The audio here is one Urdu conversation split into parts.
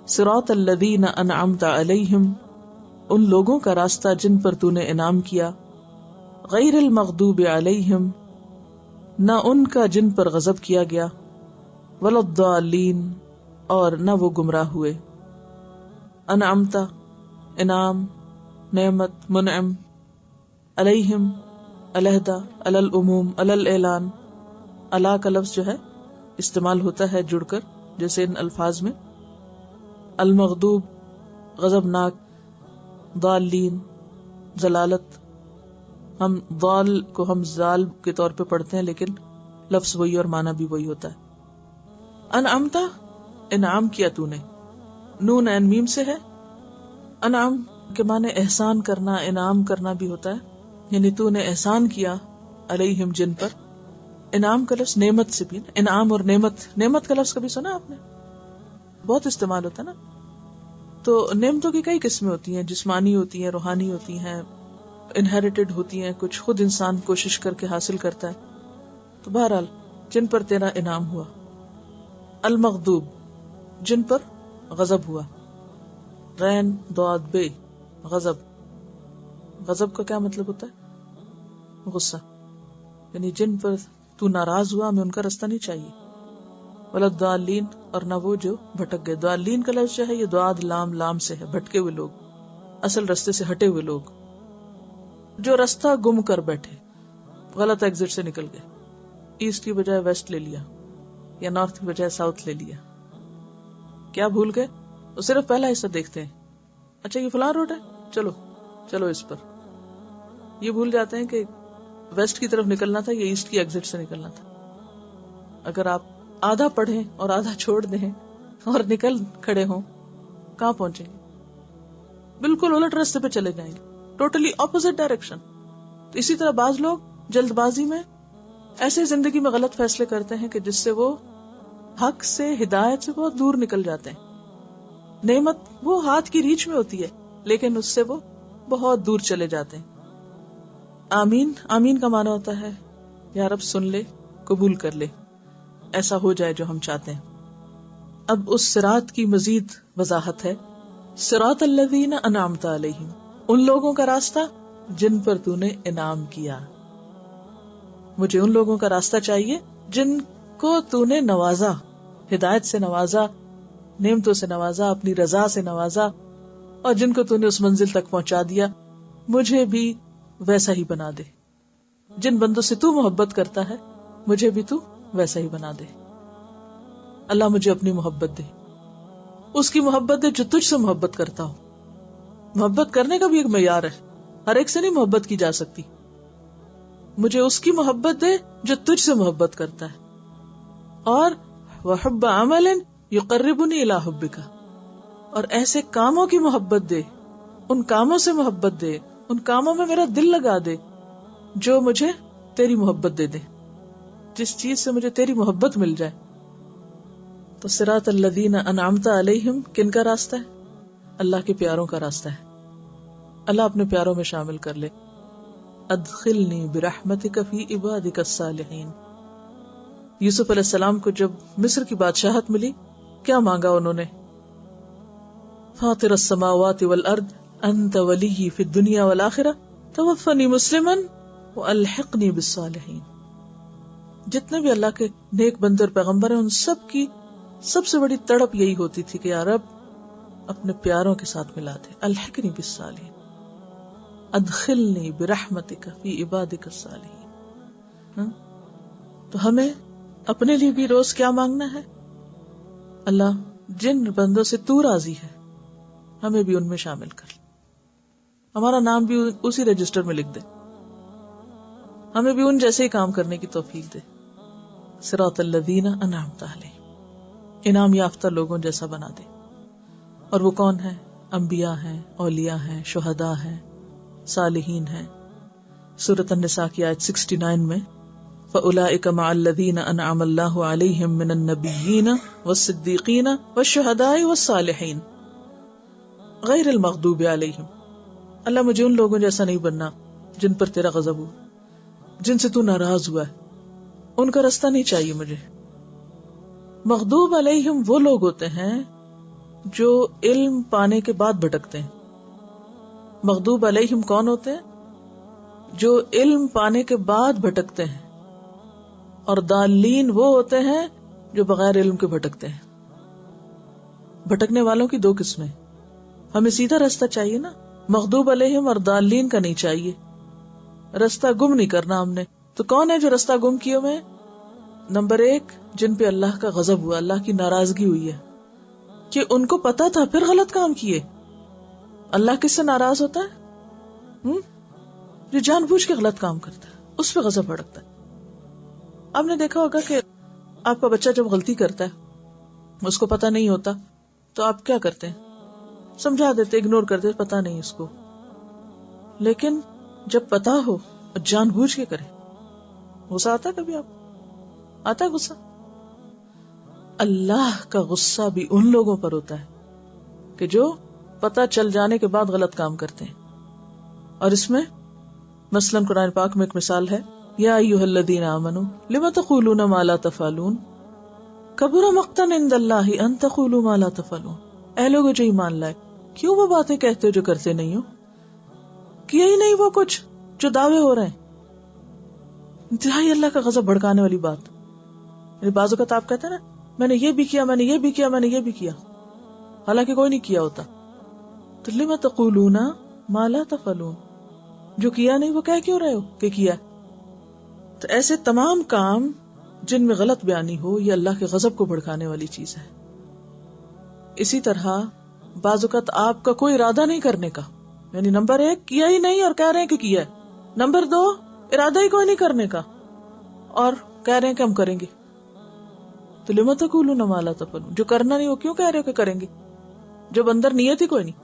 صراط الذین انعمت علیہم، ان لوگوں کا راستہ جن پر تو نے انعام کیا، غیر المغضوب علیہم، نہ ان کا جن پر غضب کیا گیا، ولا الضالین، اور نہ وہ گمراہ ہوئے۔ انعمت انعام، نعمت منعم، علیہم علیحدہ، علی العموم، علی الاعلان، علی کا لفظ جو ہے استعمال ہوتا ہے جڑ کر جیسے ان الفاظ میں، المغضوب غضبناک، ضالین ضلالت، ہم ضال کو ہم زال کے طور پہ پڑھتے ہیں لیکن لفظ وہی اور معنی بھی وہی ہوتا ہے۔ انعمتا انعام کیا تو نے، نون عین میم سے ہے۔ انعام کے معنی احسان کرنا، انعام کرنا بھی ہوتا ہے، یعنی تو نے احسان کیا علیہم جن پر۔ انعام کا لفظ نعمت سے بھی، انعام اور نعمت، نعمت کا لفظ کبھی سنا آپ نے؟ بہت استعمال ہوتا ہے نا۔ تو نعمتوں کی کئی قسمیں ہوتی ہیں، جسمانی ہوتی ہیں، روحانی ہوتی ہیں، انہیریٹڈ ہوتی ہیں، کچھ خود انسان کوشش کر کے حاصل کرتا ہے۔ تو بہرحال جن پر تیرا انعام ہوا۔ المغضوب جن پر غضب ہوا، غین ضاد بے، غضب، غضب کا کیا مطلب ہوتا ہے؟ غصہ، یعنی جن پر تو ناراض ہوا، ہمیں ان کا راستہ نہیں چاہیے۔ ولا الضالین، اور نہ وہ جو بھٹک گئے۔ ضالین کا لفظ جو ہے یہ ضاد لام لام سے ہے، بھٹکے ہوئے لوگ، اصل رستے سے ہٹے ہوئے لوگ، جو رستہ گم کر بیٹھے، غلط ایگزٹ سے نکل گئے، ایسٹ کی بجائے ویسٹ لے لیا یا نارتھ کی بجائے ساؤتھ لے لیا۔ کیا بھول گئے؟ وہ صرف پہلا حصہ دیکھتے ہیں، اچھا یہ فلاں روڈ ہے، چلو چلو اس پر۔ یہ بھول جاتے ہیں کہ ویسٹ کی طرف نکلنا تھا یا ایسٹ کی ایگزٹ سے نکلنا تھا۔ اگر آپ آدھا پڑھیں اور آدھا چھوڑ دیں اور نکل کھڑے ہوں، کہاں پہنچیں گے؟ بالکل الٹ راستے پہ چلے جائیں گے، ٹوٹلی اپوزٹ ڈائریکشن۔ تو اسی طرح بعض لوگ جلد بازی میں ایسے زندگی میں غلط فیصلے کرتے ہیں کہ جس سے وہ حق سے، ہدایت سے بہت دور نکل جاتے ہیں۔ نعمت وہ ہاتھ کی ریچھ میں ہوتی ہے لیکن اس سے وہ بہت دور چلے جاتے ہیں۔ آمین، آمین کا معنی ہوتا ہے یا رب سن لے، قبول کر لے، ایسا ہو جائے جو ہم چاہتے ہیں۔ اب اس صراط کی مزید وضاحت ہے۔ صراط الذین انعمت علیہم، ان لوگوں کا راستہ جن پر تو نے انعام کیا۔ مجھے ان لوگوں کا راستہ چاہیے جن کو تو نے نوازا، ہدایت سے نوازا، نعمتوں سے نوازا، اپنی رضا سے نوازا، اور جن کو تو نے اس منزل تک پہنچا دیا۔ مجھے بھی ویسا ہی بنا دے۔ جن بندوں سے تو محبت کرتا ہے مجھے بھی تو ویسا ہی بنا دے۔ اللہ مجھے اپنی محبت دے، اس کی محبت دے جو تجھ سے محبت کرتا ہو۔ محبت کرنے کا بھی ایک معیار ہے، ہر ایک سے نہیں محبت کی جا سکتی۔ مجھے اس کی محبت دے جو تجھ سے محبت کرتا ہے، اور وحب عمل یقربنی الی حبک، اور ایسے کاموں کی محبت دے، ان کاموں سے محبت دے، ان کاموں میں میرا دل لگا دے جو مجھے تیری محبت دے دے، جس چیز سے مجھے تیری محبت مل جائے۔ تو صراط الذین انعمت علیہم کن کا راستہ ہے؟ اللہ کے پیاروں کا راستہ ہے۔ اللہ اپنے پیاروں میں شامل کر لے۔ ادخلنی برحمتک فی عبادک الصالحین۔ یوسف علیہ السلام کو جب مصر کی بادشاہت ملی، کیا مانگا انہوں نے؟ فاطر السماوات والارض انت ولی فی الدنیا والآخرہ توفنی مسلما والحقنی بالصالحین۔ جتنے بھی اللہ کے نیک بندے اور پیغمبر ہیں، ان سب کی سب سے بڑی تڑپ یہی ہوتی تھی کہ یا رب اپنے پیاروں کے ساتھ ملا دے، الحقنی بالصالحین، ادخلنی برحمتک فی عبادک الصالحین۔ تو ہمیں اپنے لیے بھی روز کیا مانگنا ہے؟ اللہ جن بندوں سے تو راضی ہے ہمیں بھی ان میں شامل کر، ہمارا نام بھی اسی رجسٹر میں لکھ دے، ہمیں بھی ان جیسے ہی کام کرنے کی توفیق دے۔ صراط الذین انعمت علیہم، انعام یافتہ لوگوں جیسا بنا دے۔ اور وہ کون ہے؟ انبیاء ہیں، اولیاء ہیں، شہداء ہیں، صالحین ہیں۔ سورۃ النساء کی آیت 69 میں فَأُولَئِكَ مَعَ الَّذِينَ أَنْعَمَ اللَّهُ عَلَيْهِمْ مِنَ النَّبِيِّينَ وَالصِّدِّيقِينَ وَالشُّهَدَاءِ وَالصَّالِحِينَ غیر المغضوب علیہم۔ اللہ مجھے ان لوگوں جیسا نہیں بننا جن پر تیرا غضب ہو، جن سے تو ناراض ہوا ہے، ان کا راستہ نہیں چاہیے مجھے۔ مغضوب علیہم وہ لوگ ہوتے ہیں جو علم پانے کے بعد بھٹکتے ہیں. مغضوب علیہم کون ہوتے ہیں؟ جو علم پانے کے بعد بھٹکتے ہیں. اور ضالین وہ ہوتے ہیں جو بغیر علم کے بھٹکتے ہیں. بھٹکنے والوں کی دو قسمیں. ہمیں سیدھا راستہ چاہیے نا، مغضوب علیہم اور ضالین کا نہیں چاہیے. راستہ گم نہیں کرنا ہم نے. تو کون ہے جو راستہ گم کیے ہوئے؟ نمبر 1، جن پہ اللہ کا غضب ہوا، اللہ کی ناراضگی ہوئی ہے، کہ ان کو پتا تھا پھر غلط کام کیے. اللہ کس سے ناراض ہوتا ہے؟ جو جان بوجھ کے غلط کام کرتا ہے اس پہ غضب بھڑکتا ہے. آپ نے دیکھا ہوگا کہ آپ کا بچہ جب غلطی کرتا ہے، اس کو پتا نہیں ہوتا، تو آپ کیا کرتے ہیں؟ سمجھا دیتے، اگنور کرتے، پتا نہیں اس کو. لیکن جب پتا ہو اور جان بوجھ کے کرے، غصہ آتا ہے؟ کبھی آپ آتا ہے غصہ؟ اللہ کا غصہ بھی ان لوگوں پر ہوتا ہے کہ جو پتا چل جانے کے بعد غلط کام کرتے ہیں. اور اس میں مثلاً قرآن پاک میں ایک مثال ہے، یا ایھا الذین آمنوا لم تقولون ما لا تفعلون کبر مقتا عند اللہ ان تقولوا ما لا تفعلون. اے لوگو جو ایمان لائے، کیوں وہ باتیں کہتے ہو جو کرتے نہیں ہو؟ کیا ہی نہیں وہ کچھ جو دعوے ہو رہے ہیں. انتہائی اللہ کا غضب بھڑکانے والی بات. یعنی بعض اوقات آپ کہتے ہیں نا، میں نے یہ بھی کیا، میں نے یہ بھی کیا، میں نے یہ بھی کیا، حالانکہ کوئی نہیں کیا ہوتا. تو لم تقولون ما لا تفعلون، جو کیا نہیں وہ کہہ کیوں رہے ہو کہ کیا؟ تو ایسے تمام کام جن میں غلط بیانی ہو، یہ اللہ کے غضب کو بھڑکانے والی چیز ہے. اسی طرح بعض اوقات آپ کا کوئی ارادہ نہیں کرنے کا، یعنی نمبر 1 کیا ہی نہیں اور کہہ رہے ہیں کہ کیا ہے. نمبر 2 ارادہ ہی کوئی نہیں کرنے کا اور کہہ رہے ہیں کہ ہم کریں گے. تو لم تقولون ما لا تفعلون، جو کرنا نہیں وہ کیوں کہہ رہے ہو کہ کریں گے جب اندر نیت ہی کوئی نہیں.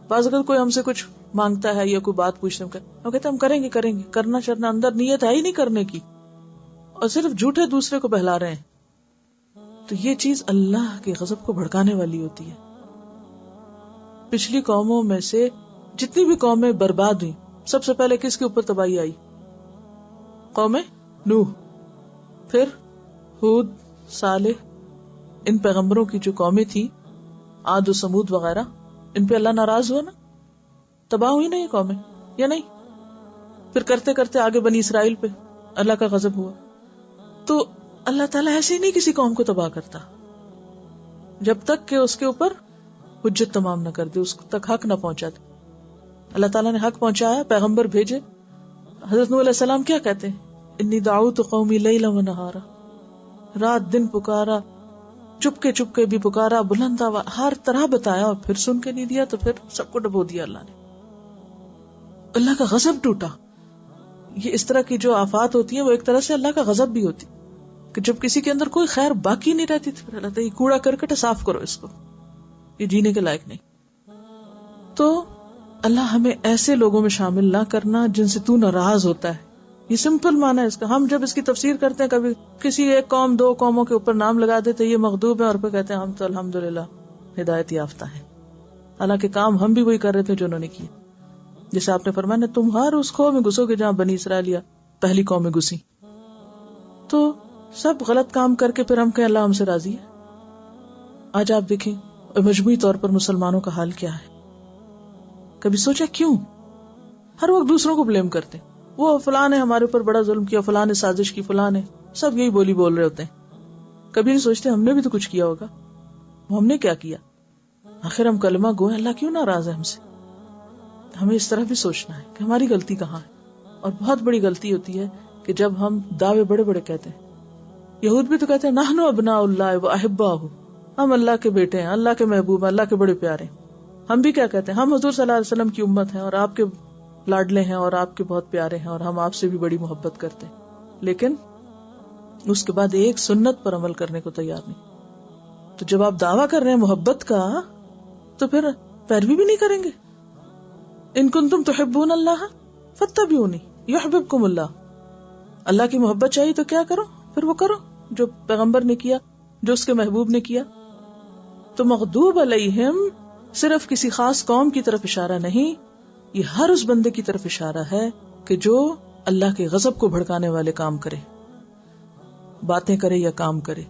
بعض اوقات کوئی ہم سے کچھ مانگتا ہے یا کوئی بات پوچھتے ہیں، ہم کہتے ہیں ہم کریں گے کریں گے، کرنا چرنا اندر نیت ہے ہی نہیں کرنے کی، اور صرف جھوٹے دوسرے کو بہلا رہے ہیں. تو یہ چیز اللہ کے غضب کو بھڑکانے والی ہوتی ہے. پچھلی قوموں میں سے جتنی بھی قومیں برباد ہوئی، سب سے پہلے کس کے اوپر تباہی آئی؟ قوم نوح، پھر ہود، صالح، ان پیغمبروں کی جو قومیں تھی، عاد و سمود وغیرہ، ان پہ اللہ ناراض ہوا نا، تباہ ہوئی نا یہ قومیں یا نہیں؟ پھر کرتے کرتے آگے بنی اسرائیل پہ اللہ کا غضب ہوا. تو اللہ تعالیٰ ایسے ہی نہیں کسی قوم کو تباہ کرتا جب تک کہ اس کے اوپر حجت تمام نہ کر دے، اس تک حق نہ پہنچا دے. اللہ تعالیٰ نے حق پہنچایا، پیغمبر بھیجے. حضرت نوح علیہ السلام کیا کہتے ہیں؟ انی دعوت قومی لیلا و نہارا، رات دن پکارا، چپ کے بھی پکارا، بلند آواز، ہر طرح بتایا، اور پھر سن کے نہیں دیا تو پھر سب کو ڈبو دیا اللہ نے. اللہ کا غضب ٹوٹا. یہ اس طرح کی جو آفات ہوتی ہیں وہ ایک طرح سے اللہ کا غضب بھی ہوتی کہ جب کسی کے اندر کوئی خیر باقی نہیں رہتی تو پھر اللہ تعالیٰ یہ کوڑا کرکٹ صاف کرو، اس کو، یہ جینے کے لائق نہیں. تو اللہ ہمیں ایسے لوگوں میں شامل نہ کرنا جن سے تو ناراض ہوتا ہے. یہ سمپل معنی ہے اس کا. ہم جب اس کی تفسیر کرتے ہیں، کبھی کسی ایک قوم 2 قوموں کے اوپر نام لگا دیتے یہ مغضوب ہے، اور پھر کہتے ہیں ہم تو الحمدللہ ہدایت یافتہ ہیں، حالانکہ کام ہم بھی وہی کر رہے تھے جو انہوں نے کیا. جیسے آپ نے فرمایا تم ہر اس قوم میں گھسو گے جہاں بنی اسرائیل پہلی قوم میں گھسی. تو سب غلط کام کر کے پھر ہم کہیں اللہ ہم سے راضی ہے. آج آپ دیکھیں مجموعی طور پر مسلمانوں کا حال کیا ہے. کبھی سوچا کیوں ہر وقت دوسروں کو بلیم کرتے ہیں؟ وہ فلاں نے ہمارے اوپر بڑا ظلم کیا، فلاں نے سازش کی، فلاں نے، سب یہی بولی بول رہے ہوتے ہیں. کبھی نہیں سوچتے ہم نے بھی تو کچھ کیا ہوگا، ہم نے کیا کیا؟ آخر ہم کلمہ گو ہیں، اللہ کیوں ناراض ہے ہم سے؟ ہمیں اس طرح بھی سوچنا ہے کہ ہماری غلطی کہاں ہے. اور بہت بڑی غلطی ہوتی ہے کہ جب ہم دعوے بڑے بڑے کہتے ہیں. یہود بھی تو کہتے ہیں نحن ابناء اللہ و احباہ، ہم اللہ کے بیٹے ہیں، اللہ کے محبوب ہیں، اللہ کے بڑے پیارے ہیں. ہم بھی کیا کہتے ہیں؟ ہم حضور صلی اللہ علیہ وسلم کی امت ہیں اور آپ کے لاڈلے ہیں اور آپ کے بہت پیارے ہیں اور ہم آپ سے بھی بڑی محبت کرتے ہیں. لیکن اس کے بعد ایک سنت پر عمل کرنے کو تیار نہیں. تو جب آپ دعویٰ کر رہے ہیں محبت کا تو پھر پیروی بھی نہیں کریں گے. ان کنتم تحبون اللہ فاتبعونی یحببکم اللہ. اللہ کی محبت چاہیے تو کیا کرو؟ پھر وہ کرو جو پیغمبر نے کیا، جو اس کے محبوب نے کیا. تو مغضوب علیہم صرف کسی خاص قوم کی طرف اشارہ نہیں، یہ ہر اس بندے کی طرف اشارہ ہے کہ جو اللہ کے غضب کو بھڑکانے والے کام کرے، باتیں کرے یا کام کرے.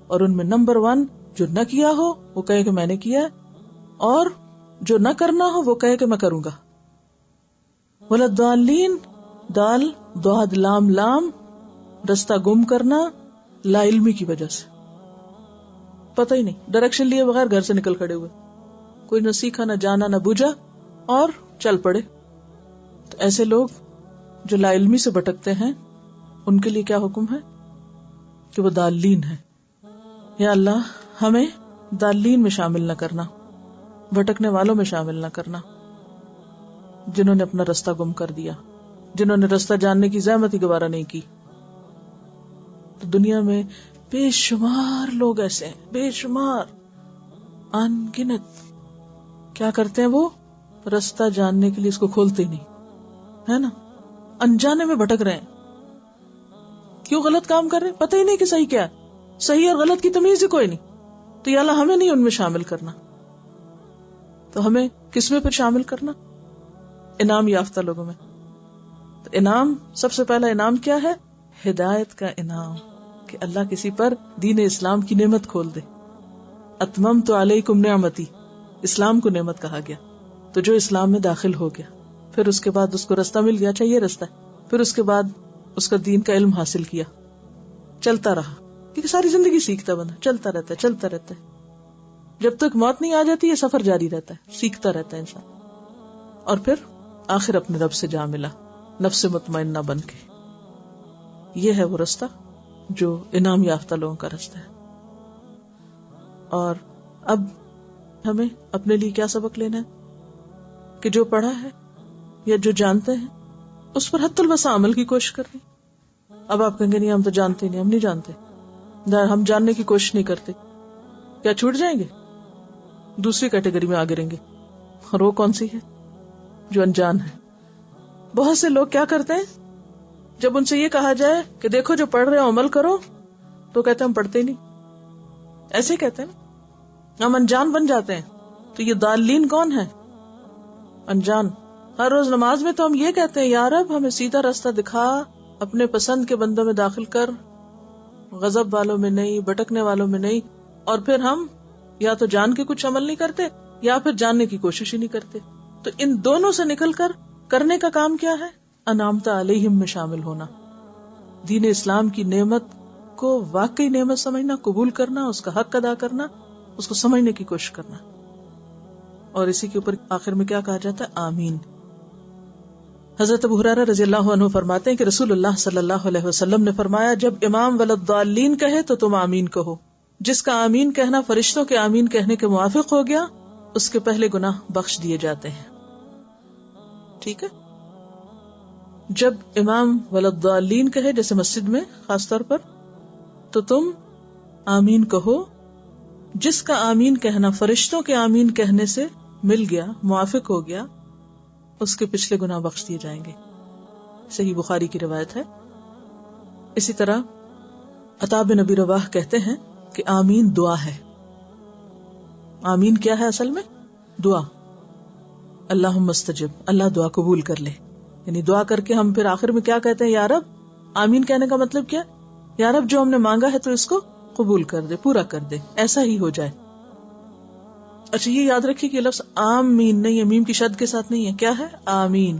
اور ان میں نمبر 1 جو نہ کیا ہو وہ کہے کہ میں نے کیا ہے، اور جو نہ کرنا ہو وہ کہے کہ میں کروں گا. ولا الضالین، دال ضاد لام لام، رستہ گم کرنا لا علمی کی وجہ سے، پتہ ہی نہیں، ڈائریکشن لیے بغیر گھر سے نکل کھڑے ہوئے، کوئی نہ سیکھا نہ جانا نہ بوجھا اور چل پڑے. تو ایسے لوگ جو لا علمی سے بھٹکتے ہیں ان کے لیے کیا حکم ہے کہ وہ دالین ہے. یا اللہ ہمیں دالین میں شامل نہ کرنا، بھٹکنے والوں میں شامل نہ کرنا، جنہوں نے اپنا رستہ گم کر دیا، جنہوں نے رستہ جاننے کی زحمت ہی گوارا نہیں کی. تو دنیا میں بے شمار لوگ ایسے ہیں، بے شمار، ان گنت. کیا کرتے ہیں وہ؟ رستہ جاننے کے لیے اس کو کھولتے ہی نہیں، ہے نا، انجانے میں بھٹک رہے ہیں. کیوں غلط کام کر رہے ہیں؟ پتہ ہی نہیں کہ صحیح کیا ہے، صحیح اور غلط کی تمیز ہی کوئی نہیں. تو یا اللہ ہمیں نہیں ان میں شامل کرنا. تو ہمیں کس میں پھر شامل کرنا؟ انعام یافتہ لوگوں میں. تو انعام، سب سے پہلا انعام کیا ہے؟ ہدایت کا انعام، کہ اللہ کسی پر دین اسلام کی نعمت کھول دے. اتممت علیکم نعمتی، اسلام کو نعمت کہا گیا. تو جو اسلام میں داخل ہو گیا، پھر اس کے بعد اس کو رستہ مل گیا، چاہیے رستہ، پھر اس کے بعد اس کا دین کا علم حاصل کیا، چلتا رہا، کیونکہ ساری زندگی سیکھتا بنا، چلتا رہتا ہے چلتا رہتا ہے، جب تک موت نہیں آ جاتی یہ سفر جاری رہتا ہے، سیکھتا رہتا ہے انسان. اور پھر آخر اپنے رب سے جا ملا نفس مطمئنہ بن کے. یہ ہے وہ رستہ جو انعام یافتہ لوگوں کا رستہ ہے. اور اب ہمیں اپنے لیے کیا سبق لینا ہے کہ جو پڑھا ہے یا جو جانتے ہیں اس پر حتی الوسع عمل کی کوشش کر رہے ہیں. اب آپ کہیں گے نہیں ہم تو جانتے نہیں، ہم نہیں جانتے، ہم جاننے کی کوشش نہیں کرتے، کیا چھوٹ جائیں گے؟ دوسری کیٹیگری میں آگے رہیں گے. اور وہ کون سی ہے؟ جو انجان ہے. بہت سے لوگ کیا کرتے ہیں، جب ان سے یہ کہا جائے کہ دیکھو جو پڑھ رہے ہو عمل کرو، تو کہتے ہیں ہم پڑھتے ہی نہیں. ایسے ہی کہتے ہیں نا، ہم انجان بن جاتے ہیں. تو یہ دالین کون ہے؟ انجان. ہر روز نماز میں تو ہم یہ کہتے ہیں یا رب ہمیں سیدھا راستہ دکھا، اپنے پسند کے بندوں میں داخل کر، غضب والوں میں نہیں، بھٹکنے والوں میں نہیں. اور پھر ہم یا تو جان کے کچھ عمل نہیں کرتے یا پھر جاننے کی کوشش ہی نہیں کرتے. تو ان دونوں سے نکل کر کرنے کا کام کیا ہے؟ انعمت علیہم میں شامل ہونا، دین اسلام کی نعمت کو واقعی نعمت سمجھنا، قبول کرنا، اس کا حق ادا کرنا، اس کو سمجھنے کی کوشش کرنا. اور اسی کے اوپر آخر میں کیا کہا جاتا ہے؟ آمین. حضرت ابو ہریرہ رضی اللہ عنہ فرماتے ہیں کہ رسول اللہ صلی اللہ علیہ وسلم نے فرمایا، جب امام ولضالین کہے تو تم آمین کہو. جس کا آمین کہنا فرشتوں کے آمین کہنے کے موافق ہو گیا، اس کے پہلے گناہ بخش دیے جاتے ہیں. ٹھیک ہے. جب امام ولضالین کہے، جیسے مسجد میں خاص طور پر، تو تم آمین کہو. جس کا آمین کہنا فرشتوں کے آمین کہنے سے مل گیا، موافق ہو گیا، اس کے پچھلے گناہ بخش دیے جائیں گے. صحیح بخاری کی روایت ہے. اسی طرح عطا بن ابی رواح کہتے ہیں کہ آمین دعا ہے. آمین کیا ہے اصل میں؟ دعا. اللہم استجب، اللہ دعا قبول کر لے. یعنی دعا کر کے ہم پھر آخر میں کیا کہتے ہیں؟ یا رب. آمین کہنے کا مطلب کیا؟ یا رب جو ہم نے مانگا ہے تو اس کو قبول کر دے، پورا کر دے، ایسا ہی ہو جائے. اچھا یہ یاد رکھیے کہ یہ لفظ آمین نہیں ہے، میم کی شد کے ساتھ نہیں ہے. کیا ہے؟ آمین.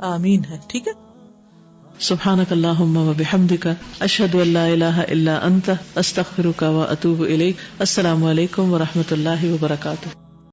آمین ہے. ٹھیک ہے. سبحانک اللہم و بحمدک، اشہد ان لا الہ الا انت، استغفرک و اتوب الیک. السلام علیکم و رحمۃ اللہ وبرکاتہ.